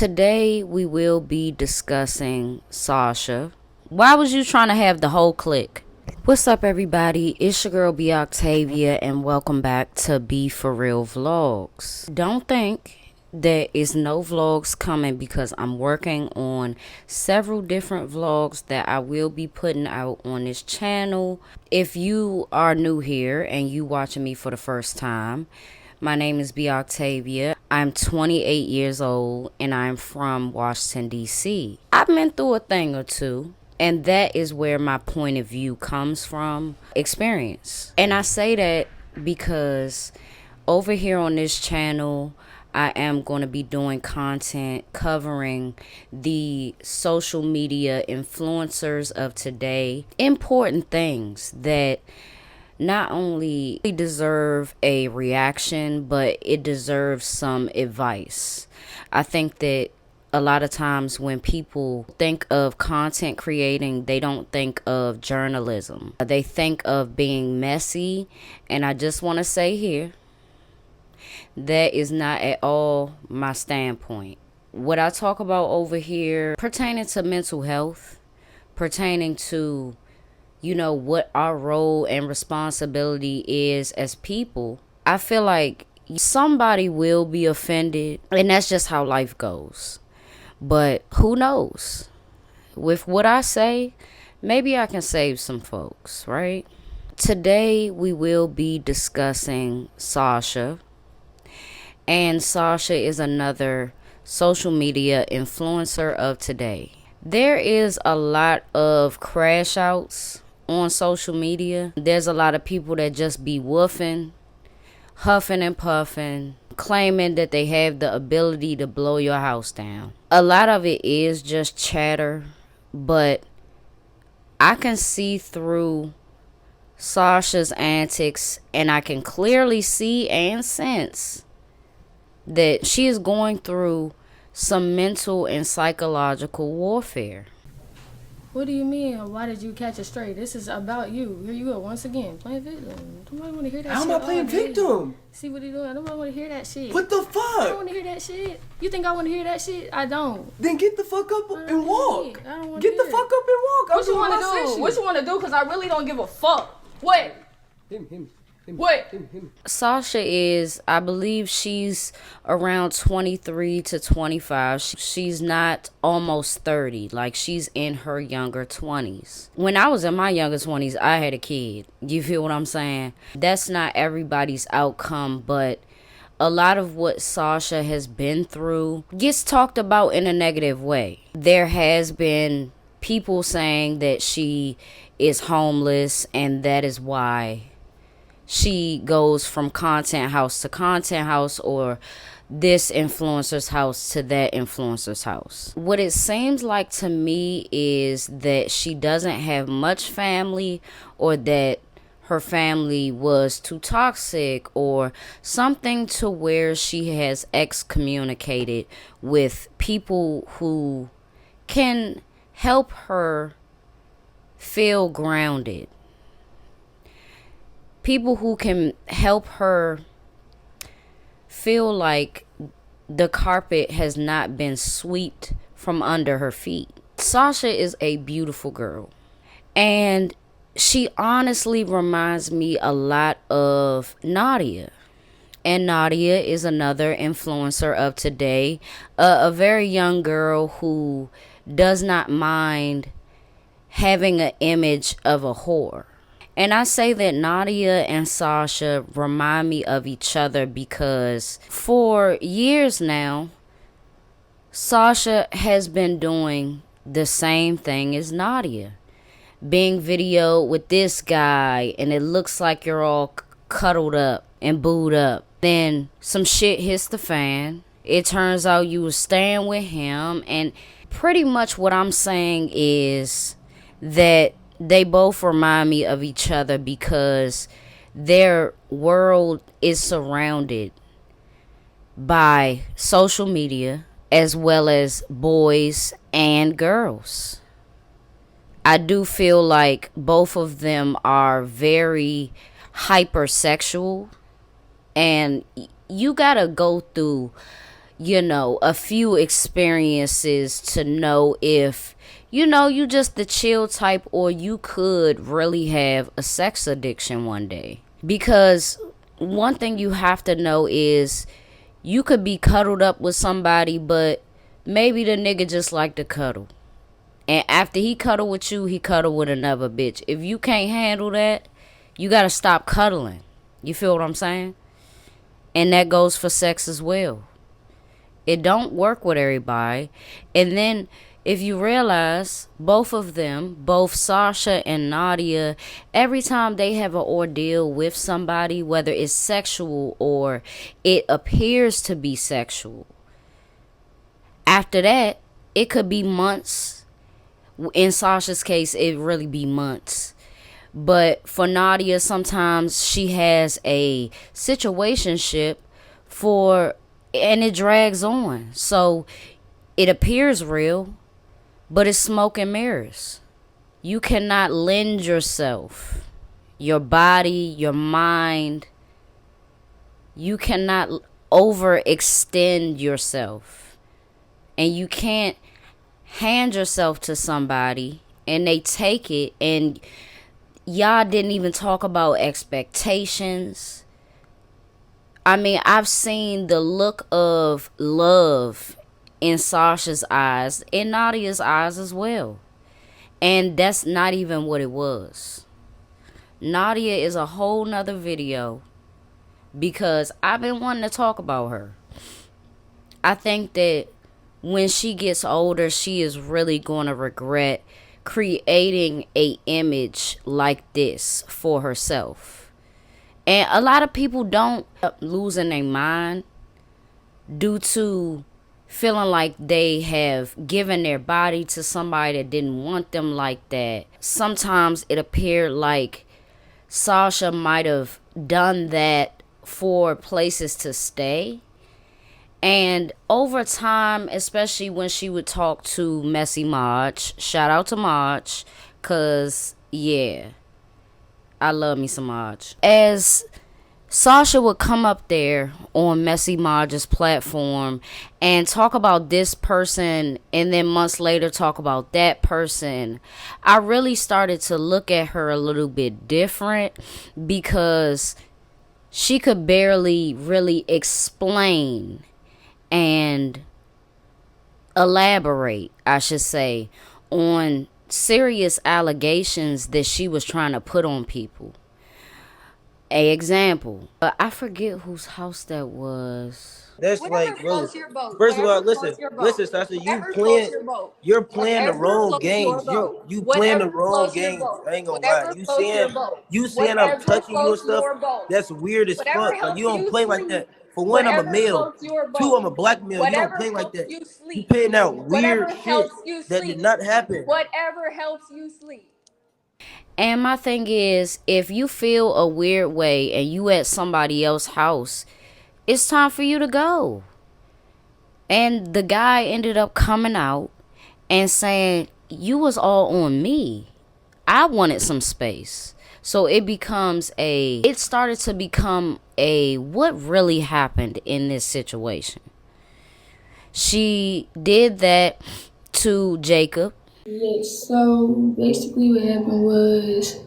Today we will be discussing Sasha. Why was you trying to have the whole clique? What's up, everybody? It's your girl B Octavia, and welcome back to Be For Real Vlogs. Don't think there is no vlogs coming because I'm working on several different vlogs that I will be putting out on this channel. If you are new here and you watching me for the first time, my name is B Octavia. I'm 28 years old and I'm from Washington, D.C. I've been through a thing or two, and that is where my point of view comes from, experience. And I say that because over here on this channel, I am going to be doing content covering the social media influencers of today. Important things that not only deserve a reaction, but it deserves some advice. I think that a lot of times when people think of content creating, they don't think of journalism. They think of being messy, and I just want to say here, that is not at all my standpoint. What I talk about over here pertaining to mental health, pertaining to what our role and responsibility is as people, I feel like somebody will be offended, and that's just how life goes. But who knows? With what I say, maybe I can save some folks, right? Today we will be discussing Sasha. And Sasha is another social media influencer of today. There is a lot of crash outs on social media. There's a lot of people that just be woofing, huffing and puffing, claiming that they have the ability to blow your house down. A lot of it is just chatter, but I can see through Sasha's antics, and I can clearly see and sense that she is going through some mental and psychological warfare. What do you mean? Why did you catch a stray? This is about you. Here you go once again playing victim. Nobody want to hear that shit. How am I playing victim? See what he doing? Nobody want to hear that shit. What the fuck? I don't want to hear that shit. You think I want to hear that shit? I don't. Then get the fuck up and walk. I don't want Get the fuck up and walk. What you want to do? What you want to do? Because I really don't give a fuck. What? Him. What? Sasha is, I believe she's around 23 to 25. She's not almost 30. Like, she's in her younger 20s. When I was in my younger 20s, I had a kid. You feel what I'm saying? That's not everybody's outcome, but a lot of what Sasha has been through gets talked about in a negative way. There has been people saying that she is homeless, and that is why she goes from content house to content house, or this influencer's house to that influencer's house. What it seems like to me is that she doesn't have much family, or that her family was too toxic, or something to where she has excommunicated with people who can help her feel grounded. People who can help her feel like the carpet has not been swept from under her feet. Sasha is a beautiful girl, and she honestly reminds me a lot of Nadia. And Nadia is another influencer of today, a very young girl who does not mind having an image of a whore. And I say that Nadia and Sasha remind me of each other because for years now, Sasha has been doing the same thing as Nadia. Being videoed with this guy, and it looks like you're all cuddled up and booed up. Then some shit hits the fan. It turns out you were staying with him. And pretty much what I'm saying is that they both remind me of each other because their world is surrounded by social media as well as boys and girls. I do feel like both of them are very hypersexual, and you gotta go through a few experiences to know if, you just the chill type or you could really have a sex addiction one day. Because one thing you have to know is you could be cuddled up with somebody, but maybe the nigga just like to cuddle. And after he cuddle with you, he cuddle with another bitch. If you can't handle that, you gotta stop cuddling. You feel what I'm saying? And that goes for sex as well. It don't work with everybody. And then if you realize both of them, both Sasha and Nadia, every time they have an ordeal with somebody, whether it's sexual or it appears to be sexual, after that, it could be months. In Sasha's case, it really be months. But for Nadia, sometimes she has a situationship and it drags on. So it appears real, but it's smoke and mirrors. You cannot lend yourself, your body, your mind. You cannot overextend yourself. And you can't hand yourself to somebody and they take it, and y'all didn't even talk about expectations. I mean, I've seen the look of love in Sasha's eyes, in Nadia's eyes as well. And that's not even what it was. Nadia is a whole nother video because I've been wanting to talk about her. I think that when she gets older, she is really going to regret creating a image like this for herself. And a lot of people don't losing their mind due to feeling like they have given their body to somebody that didn't want them like that. Sometimes it appeared like Sasha might have done that for places to stay. And over time, especially when she would talk to Messy Marge, shout out to Marge, cause yeah, I love me some Marge. As Sasha would come up there on Messy Marge's platform and talk about this person, and then months later talk about that person, I really started to look at her a little bit different because she could barely really explain and elaborate, I should say, on serious allegations that she was trying to put on people. A example, I forget whose house that was. That's Whatever like, bro. floats your boat. First of all, Whatever listen, floats your boat. listen, Sasha. Whatever floats your boat. You're playing the Whatever wrong floats your games. boat. You playing the Whatever wrong floats your games. boat. I ain't gonna lie. Whatever floats your boat. You saying I'm Whatever touching you and floats stuff. your boat. That's weird as Whatever fuck. Like, you helps don't you play like sleep. that. For one, I'm a Whatever male. floats your boat. Two, I'm a black male. You don't Whatever play like helps that. you You sleep. putting out weird Whatever shit helps you that did sleep. not happen. Whatever helps you sleep. And my thing is, if you feel a weird way and you at somebody else's house, it's time for you to go. And the guy ended up coming out and saying, you was all on me. I wanted some space. So it started to become what really happened in this situation. She did that to Jacob. Yes, so basically what happened was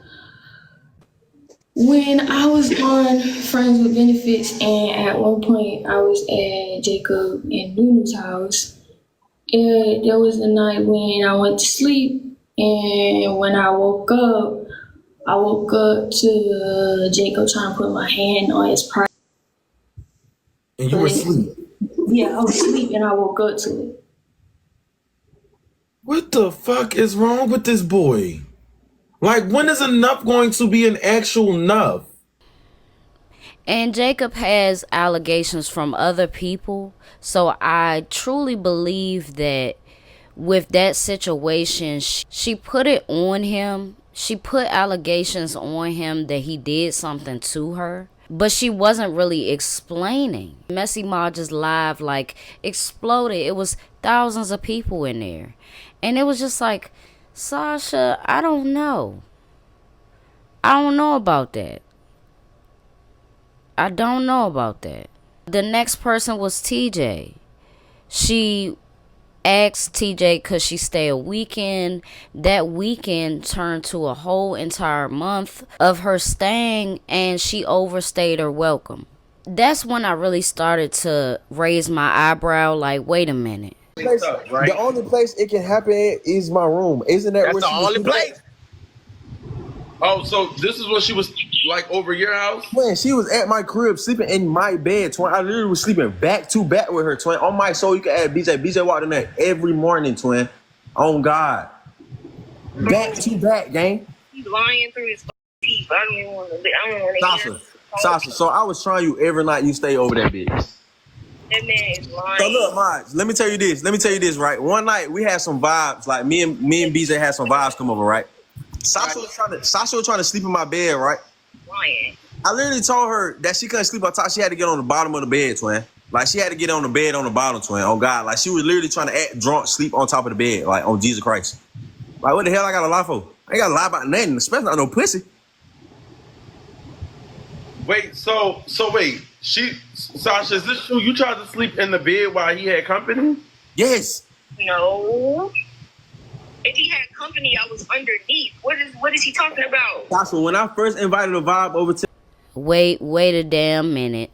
when I was on Friends with Benefits, and at one point I was at Jacob and Nunu's house, and there was a night when I went to sleep, and when I woke up to Jacob trying to put my hand on his private. And you were asleep. Yeah, I was asleep and I woke up to it. What the fuck is wrong with this boy? Like, when is enough going to be an actual enough? And Jacob has allegations from other people. So I truly believe that with that situation, she put it on him. She put allegations on him that he did something to her. But she wasn't really explaining. Messy Marge's live exploded. It was thousands of people in there. And it was just like, Sasha, I don't know. I don't know about that. I don't know about that. The next person was TJ. She asked TJ could she stay a weekend. That weekend turned to a whole entire month of her staying, and she overstayed her welcome. That's when I really started to raise my eyebrow, like, wait a minute. The only place it can happen is my room. Isn't that where That's the she was only sleeping place. at? Oh, so this is what she was like over your house? When she was at my crib sleeping in my bed, twin. I literally was sleeping back to back with her, twin. On my soul, you can add BJ. BJ walked in there every morning, twin. On God. Back to back, gang. He's lying through his teeth. I don't even want to. Sasha, so I was trying you every night you stay over that bitch. That man is lying. So look, Maj, let me tell you this, right? One night we had some vibes, like me and BJ had some vibes come over, right? Sasha was trying to sleep in my bed, right? Lying. I literally told her that she couldn't sleep on top. She had to get on the bottom of the bed, twin. Like, she had to get on the bed on the bottom, twin. Oh, God. Like, she was literally trying to act drunk, sleep on top of the bed, like, on Jesus Christ. Like, what the hell I got to lie for? I ain't got to lie about nothing, especially not no pussy. Wait, so wait. Sasha, is this true? You tried to sleep in the bed while he had company? Yes. No. If he had company, I was underneath. What is he talking about? Sasha, when I first invited the vibe over to... Wait a damn minute.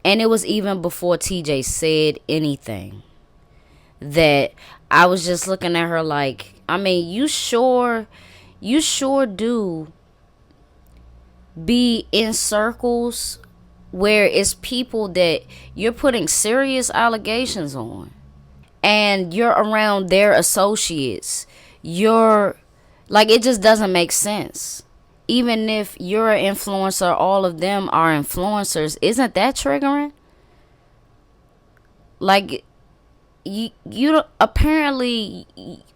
And it was even before TJ said anything. That I was just looking at her like, I mean, you sure do be in circles where it's people that you're putting serious allegations on. And you're around their associates. You're like, it just doesn't make sense. Even if you're an influencer, all of them are influencers. Isn't that triggering? Like, you apparently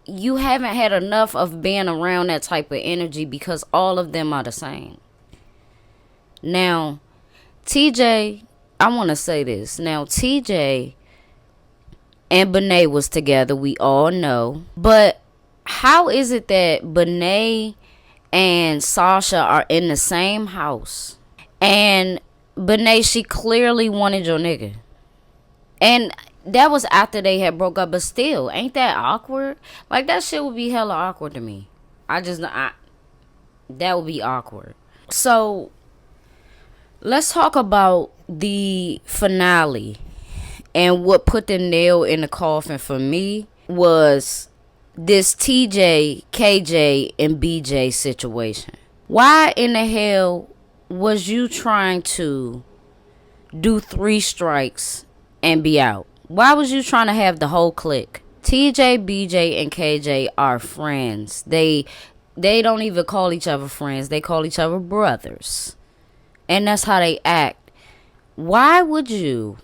you haven't had enough of being around that type of energy because all of them are the same. Now, TJ, I want to say this. Now, TJ and Benet was together, we all know. But how is it that Benet and Sasha are in the same house? And Benet, she clearly wanted your nigga. And that was after they had broke up. But still, ain't that awkward? Like, that shit would be hella awkward to me. That would be awkward. So, let's talk about the finale. And what put the nail in the coffin for me was this TJ, KJ, and BJ situation. Why in the hell was you trying to do 3 strikes and be out? Why was you trying to have the whole clique? TJ, BJ, and KJ are friends. They don't even call each other friends. They call each other brothers. And that's how they act. Why would you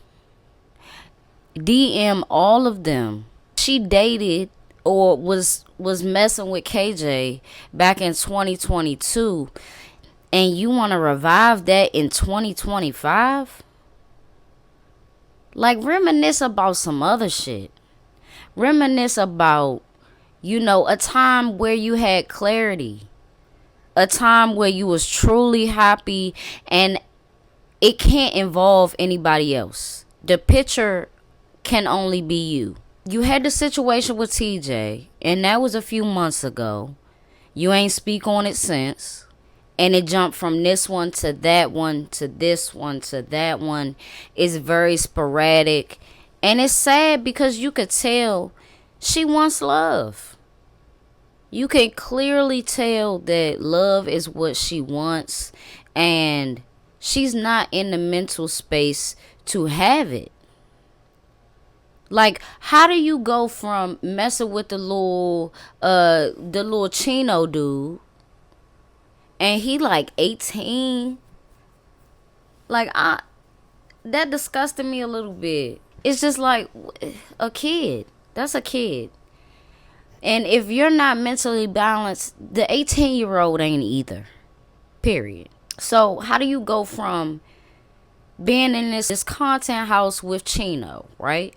DM all of them? She dated or was messing with KJ back in 2022, and you want to revive that in 2025? Like, reminisce about some other shit. Reminisce about, a time where you had clarity. A time where you was truly happy, and it can't involve anybody else. The picture can only be you. You had the situation with TJ, and that was a few months ago. You ain't speak on it since. And it jumped from this one to that one to this one to that one. It's very sporadic. And it's sad because you could tell she wants love. You can clearly tell that love is what she wants. And she's not in the mental space to have it. Like, how do you go from messing with the little Chino dude, and he like 18? Like, that disgusted me a little bit. It's just like a kid. That's a kid. And if you're not mentally balanced, the 18-year-old ain't either. Period. So how do you go from being in this content house with Chino, right?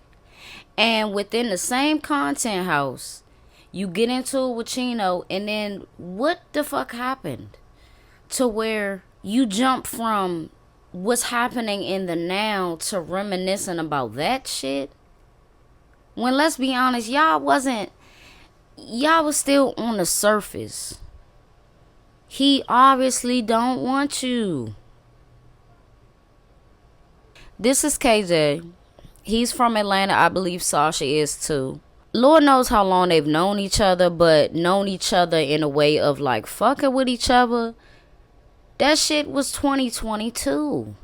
And within the same content house, you get into it with Chino, and then what the fuck happened to where you jump from what's happening in the now to reminiscing about that shit? When, let's be honest, y'all was still on the surface. He obviously don't want you. This is KJ. He's from Atlanta. I believe Sasha is too. Lord knows how long they've known each other, but known each other in a way of like fucking with each other. That shit was 2022.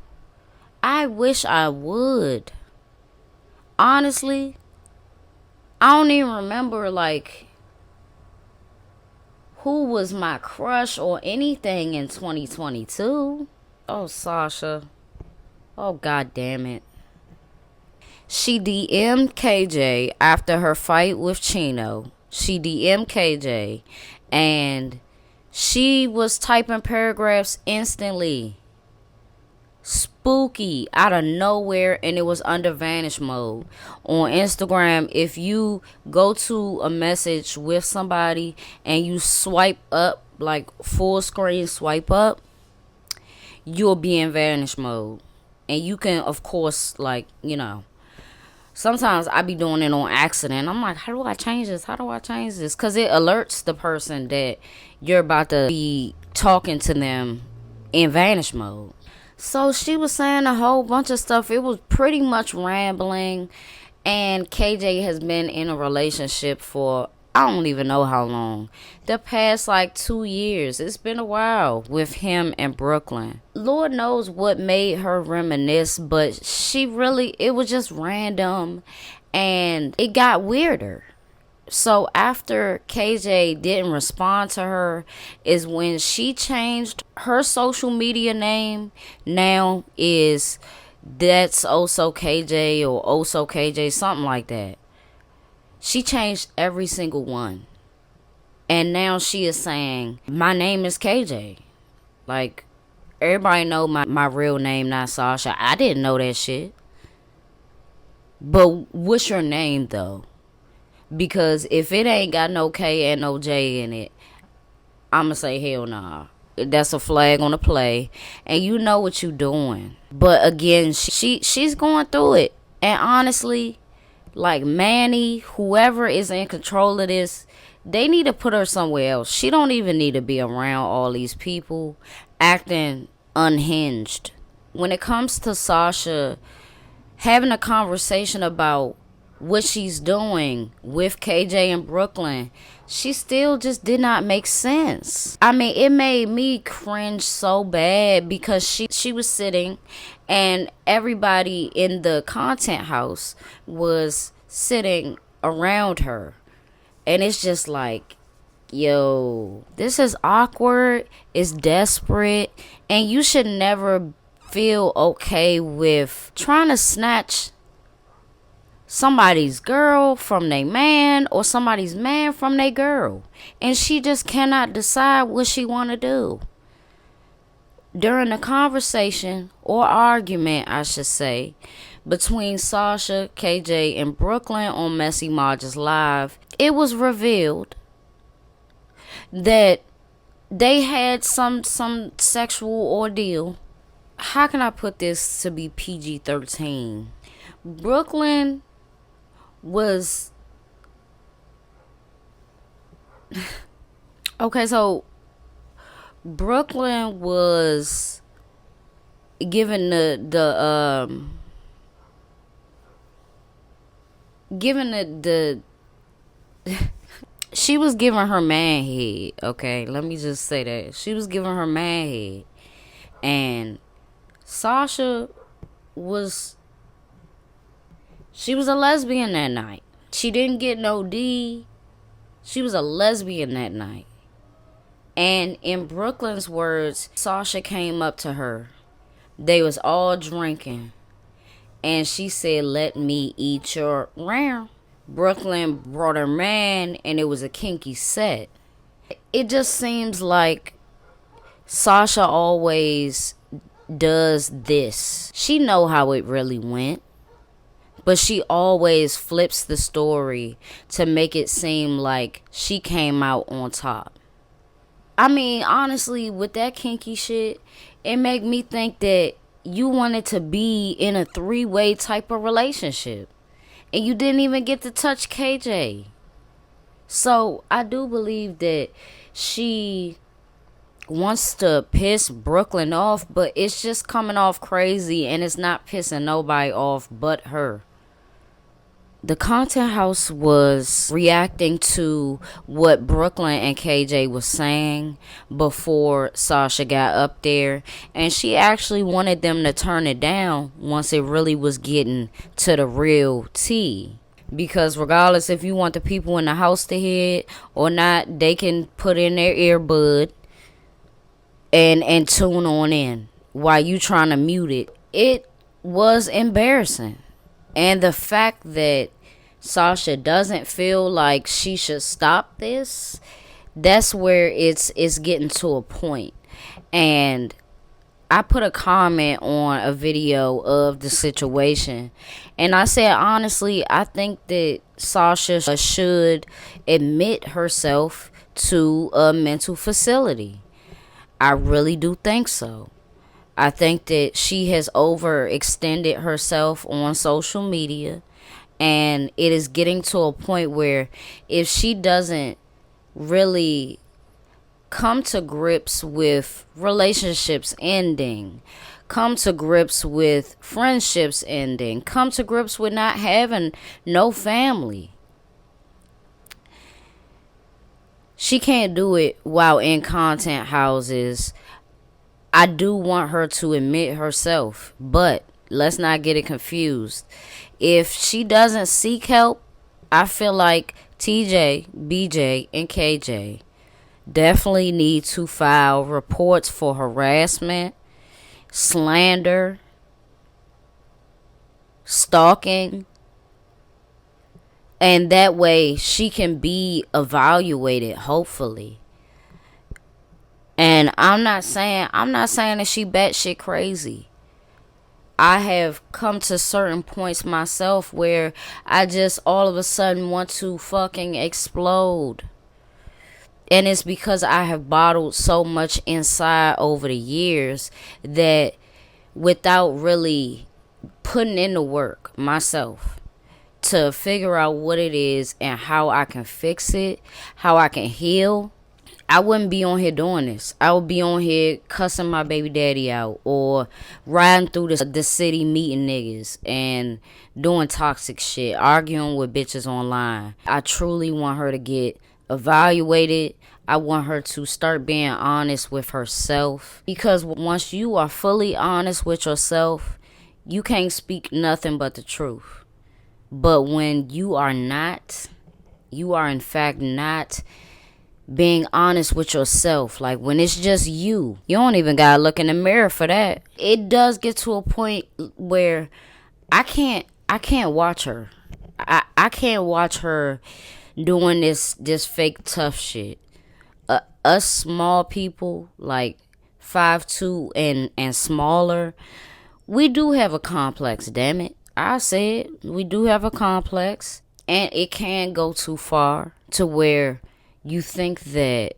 I wish I would. Honestly, I don't even remember like who was my crush or anything in 2022. Oh, Sasha. Oh, god damn it. She DM'd KJ after her fight with Chino. She DM'd KJ and she was typing paragraphs instantly. Spooky, out of nowhere, and it was under vanish mode. On Instagram, if you go to a message with somebody and you swipe up, like full screen swipe up, you'll be in vanish mode. And you can, of course, like, you know, sometimes I be doing it on accident. I'm like, how do I change this? How do I change this? Because it alerts the person that you're about to be talking to them in vanish mode. So she was saying a whole bunch of stuff. It was pretty much rambling. And KJ has been in a relationship for, I don't even know how long. The past like 2 years. It's been a while with him and Brooklyn. Lord knows what made her reminisce, but it was just random. And it got weirder. So after KJ didn't respond to her is when she changed her social media name. Now is That's Also KJ or Also KJ, something like that. She changed every single one. And now she is saying, my name is KJ. Like, everybody know my real name, not Sasha. I didn't know that shit. But what's your name, though? Because if it ain't got no K and no J in it, I'ma say hell nah. That's a flag on the play. And you know what you doing. But again, she's going through it. And honestly, like Manny, whoever is in control of this, they need to put her somewhere else. She don't even need to be around all these people acting unhinged. When it comes to Sasha having a conversation about what she's doing with KJ and Brooklyn, she still just did not make sense. I mean, it made me cringe so bad because she was sitting and everybody in the content house was sitting around her. And it's just like, yo, this is awkward, it's desperate, and you should never feel okay with trying to snatch somebody's girl from their man or somebody's man from their girl. And she just cannot decide what she want to do. During the conversation or argument, I should say, between Sasha, KJ, and Brooklyn on Messy Marge's Live, it was revealed that they had some sexual ordeal. How can I put this to be PG-13? Brooklyn was okay, so Brooklyn was given the she was giving her man head. Okay, let me just say that she was giving her man head, and Sasha was a lesbian that night. She didn't get no D. She was a lesbian that night. And in Brooklyn's words, Sasha came up to her. They was all drinking. And she said, let me eat your round. Brooklyn brought her man and it was a kinky set. It just seems like Sasha always does this. She know how it really went. But she always flips the story to make it seem like she came out on top. I mean, honestly, with that kinky shit, it make me think that you wanted to be in a 3-way type of relationship. And you didn't even get to touch KJ. So I do believe that she wants to piss Brooklyn off, but it's just coming off crazy and it's not pissing nobody off but her. The content house was reacting to what Brooklyn and KJ was saying before Sasha got up there, and she actually wanted them to turn it down once it really was getting to the real tea. Because regardless if you want the people in the house to hear it or not, they can put in their earbud and tune on in while you trying to mute it. It was embarrassing. And the fact that Sasha doesn't feel like she should stop this, that's where it's getting to a point. And I put a comment on a video of the situation, and I said, honestly, I think that Sasha should admit herself to a mental facility. I really do think so. I think that she has overextended herself on social media, and it is getting to a point where if she doesn't really come to grips with relationships ending, come to grips with friendships ending, come to grips with not having no family, she can't do it while in content houses. I do want her to admit herself, but let's not get it confused. If she doesn't seek help, I feel like TJ, BJ, and KJ definitely need to file reports for harassment, slander, stalking, and that way she can be evaluated, hopefully. And I'm not saying that she batshit crazy. I have come to certain points myself where I just all of a sudden want to fucking explode. And it's because I have bottled so much inside over the years that without really putting in the work myself to figure out what it is and how I can fix it, how I can heal, I wouldn't be on here doing this. I would be on here cussing my baby daddy out or riding through the city meeting niggas and doing toxic shit, arguing with bitches online. I truly want her to get evaluated. I want her to start being honest with herself, because once you are fully honest with yourself, you can't speak nothing but the truth. But when you are not, you are in fact not being honest with yourself, like when it's just you don't even gotta look in the mirror for that. It does get to a point where I can't watch her. I can't watch her doing this fake tough shit. Us small people, like 5'2" and smaller, we do have a complex, damn it. I said we do have a complex, and it can go too far to where you think that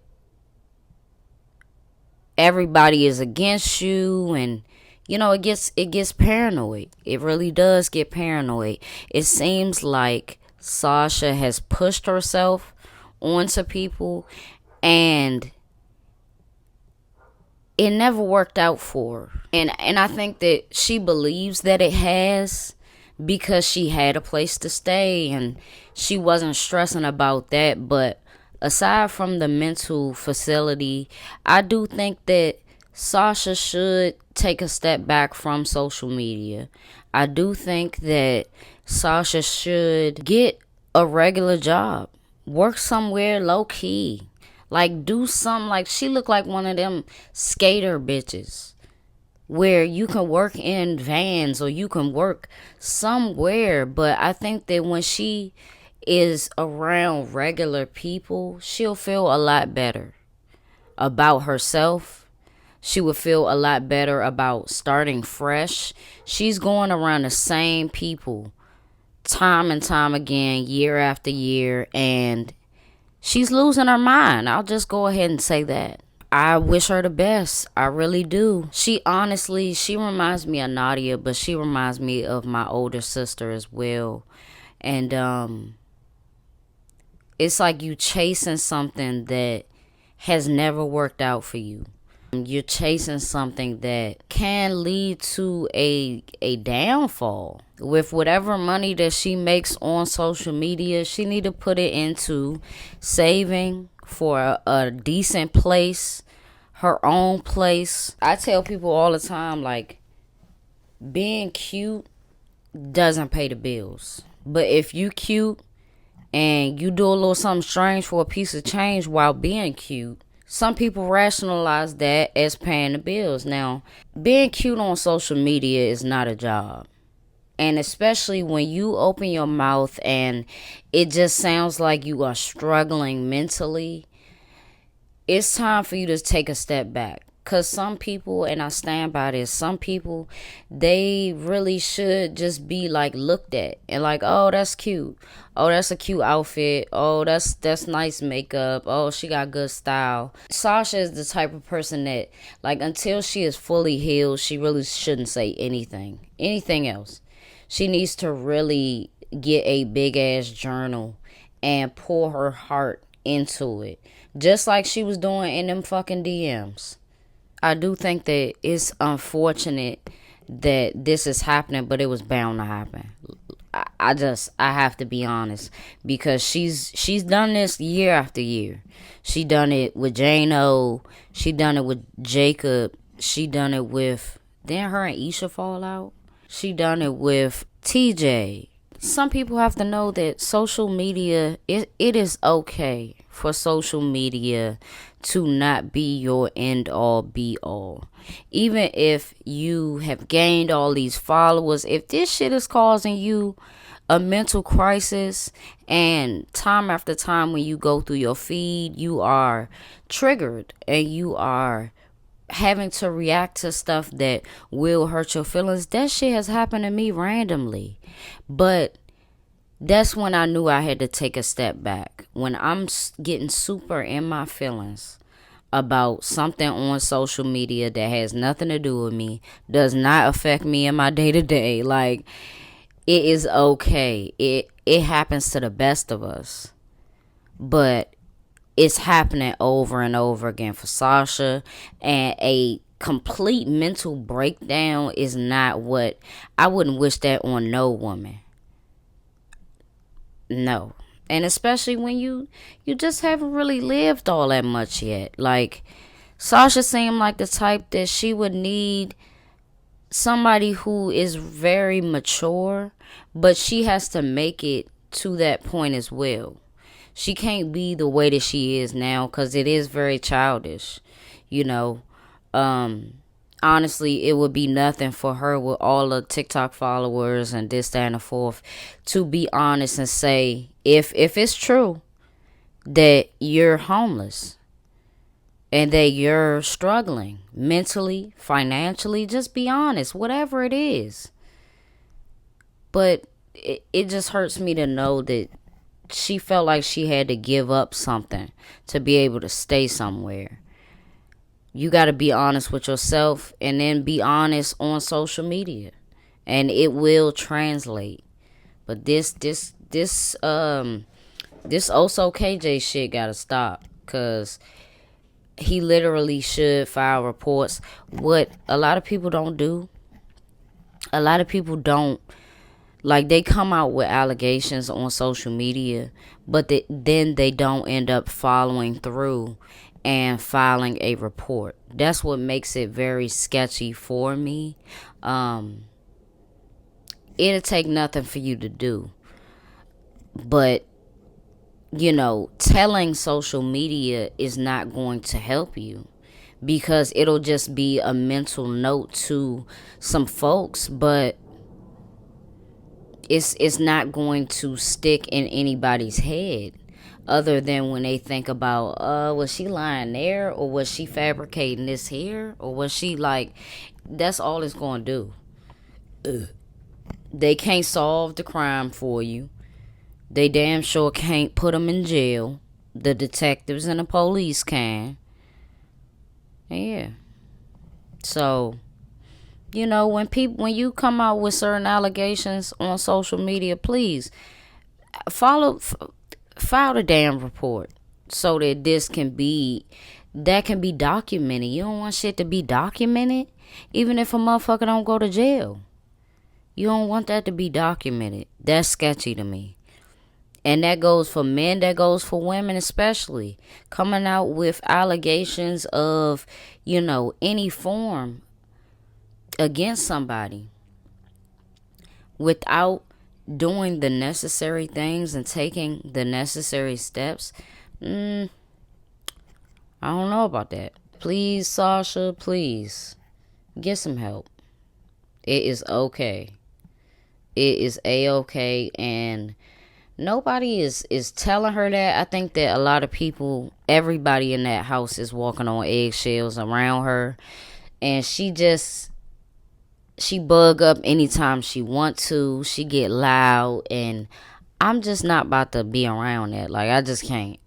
everybody is against you, and it gets paranoid. It really does get paranoid. It seems like Sasha has pushed herself onto people, and it never worked out for her. And I think that she believes that it has, because she had a place to stay and she wasn't stressing about that. But aside from the mental facility, I do think that Sasha should take a step back from social media. I do think that Sasha should get a regular job, work somewhere low key, like do something. Like, she look like one of them skater bitches where you can work in vans or you can work somewhere. But I think that when she is around regular people, she'll feel a lot better about herself. She would feel a lot better about starting fresh. She's going around the same people time and time again, year after year, and she's losing her mind. I'll just go ahead and say that. I wish her the best. I really do. She reminds me of Nadia, but she reminds me of my older sister as well. And it's like you chasing something that has never worked out for you. You're chasing something that can lead to a downfall. With whatever money that she makes on social media, she need to put it into saving for a decent place, her own place. I tell people all the time, like, being cute doesn't pay the bills. But if you cute and you do a little something strange for a piece of change while being cute, some people rationalize that as paying the bills. Now, being cute on social media is not a job. And especially when you open your mouth and it just sounds like you are struggling mentally, it's time for you to take a step back. Because some people, and I stand by this, some people, they really should just be like looked at and like, oh, that's cute. Oh, that's a cute outfit. Oh, that's nice makeup. Oh, she got good style. Sasha is the type of person that, like, until she is fully healed, she really shouldn't say anything else. She needs to really get a big ass journal and pour her heart into it. Just like she was doing in them fucking DMs. I do think that it's unfortunate that this is happening, but it was bound to happen. I have to be honest, because she's done this year after year. She done it with Jano. She done it with Jacob. She done it with, didn't her and Isha fall out? She done it with TJ. Some people have to know that social media, it is okay for social media to not be your end all be all. Even if you have gained all these followers, if this shit is causing you a mental crisis, and time after time when you go through your feed, you are triggered and you are having to react to stuff that will hurt your feelings. That shit has happened to me randomly. But that's when I knew I had to take a step back. When I'm getting super in my feelings about something on social media that has nothing to do with me, does not affect me in my day-to-day, like, it is okay. It happens to the best of us. But it's happening over and over again for Sasha, and a complete mental breakdown is not what, I wouldn't wish that on no woman. No. And especially when you just haven't really lived all that much yet. Like, Sasha seemed like the type that she would need somebody who is very mature, but she has to make it to that point as well. She can't be the way that she is now, because it is very childish, you know. Honestly, it would be nothing for her with all the TikTok followers and this, that, and the fourth, to be honest and say, if it's true that you're homeless and that you're struggling mentally, financially, just be honest, whatever it is. But it just hurts me to know that she felt like she had to give up something to be able to stay somewhere. You got to be honest with yourself, and then be honest on social media, and it will translate. But this Oso KJ shit got to stop, because he literally should file reports. What a lot of people don't do, a lot of people don't, like, they come out with allegations on social media, but then they don't end up following through and filing a report. That's what makes it very sketchy for me. It'll take nothing for you to do. But, you know, telling social media is not going to help you, because it'll just be a mental note to some folks, but it's not going to stick in anybody's head, other than when they think about, was she lying there, or was she fabricating this here, or was she, like, that's all it's going to do. They can't solve the crime for you. They damn sure can't put them in jail. The detectives and the police can. Yeah. So, you know, when you come out with certain allegations on social media, please file the damn report so that that can be documented. You don't want shit to be documented, even if a motherfucker don't go to jail. You don't want that to be documented. That's sketchy to me. And that goes for men, that goes for women especially. Coming out with allegations of, any form against somebody without doing the necessary things and taking the necessary steps. I don't know about that. Please, Sasha, please get some help. It is okay. It is A-okay, and nobody is telling her that. I think that a lot of people, everybody in that house is walking on eggshells around her, and she bug up anytime she want to. She get loud, and I'm just not about to be around that. Like, I just can't.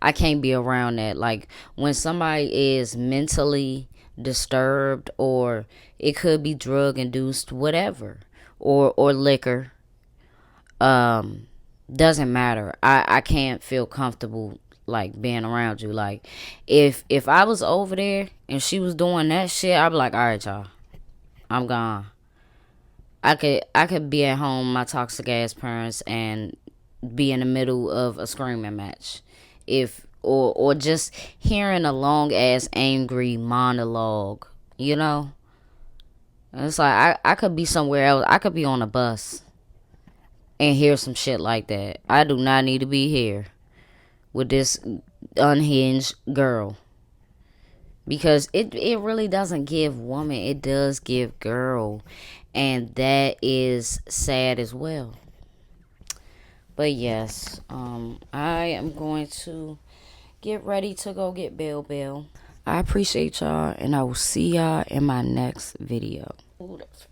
I can't be around that. Like, when somebody is mentally disturbed, or it could be drug induced, whatever, or liquor, doesn't matter. I can't feel comfortable like being around you. Like, if I was over there and she was doing that shit, I'd be like, all right, y'all, I'm gone. I could be at home, my toxic ass parents, and be in the middle of a screaming match, or just hearing a long ass angry monologue. It's like I could be somewhere else. I could be on a bus and hear some shit like that. I do not need to be here with this unhinged girl, because it really doesn't give woman, it does give girl, and that is sad as well. But yes, I am going to get ready to go get Bell. I appreciate y'all, and I will see y'all in my next video. Ooh, that's